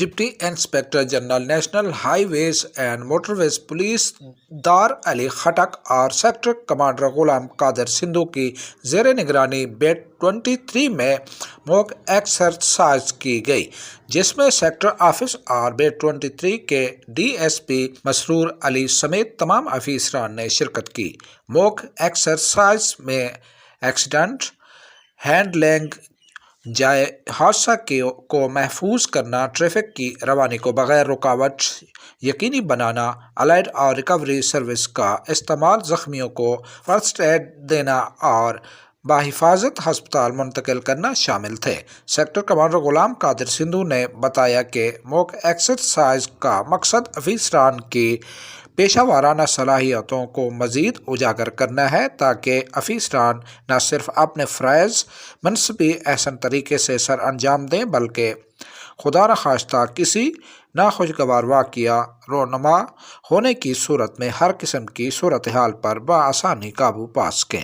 Deputy inspector general national highways and motorways police Dar Ali Khattak اور sector commander Ghulam Qadir Sindhu کی زیر نگرانی بیٹ 23 میں موک ایکسرسائز کی گئی، جس میں سیکٹر آفس اور بیٹ 23 کے ڈی ایس پی مسرور علی سمیت تمام افسران نے شرکت کی۔ موک ایکسرسائز میں ایکسیڈنٹ ہینڈلنگ، جائے حادثہ کو محفوظ کرنا، ٹریفک کی روانی کو بغیر رکاوٹ یقینی بنانا، الائڈ اور ریکوری سروس کا استعمال، زخمیوں کو فرسٹ ایڈ دینا اور بحفاظت ہسپتال منتقل کرنا شامل تھے۔ سیکٹر کمانڈر غلام قادر سندھو نے بتایا کہ موک ایکسرسائز کا مقصد افسران کی پیشہ ورانہ صلاحیتوں کو مزید اجاگر کرنا ہے تاکہ افسران نہ صرف اپنے فرائض منصبی احسن طریقے سے سر انجام دیں بلکہ خدا نخواستہ کسی ناخوشگوار واقعہ رونما ہونے کی صورت میں ہر قسم کی صورتحال پر بآسانی قابو پا سکیں۔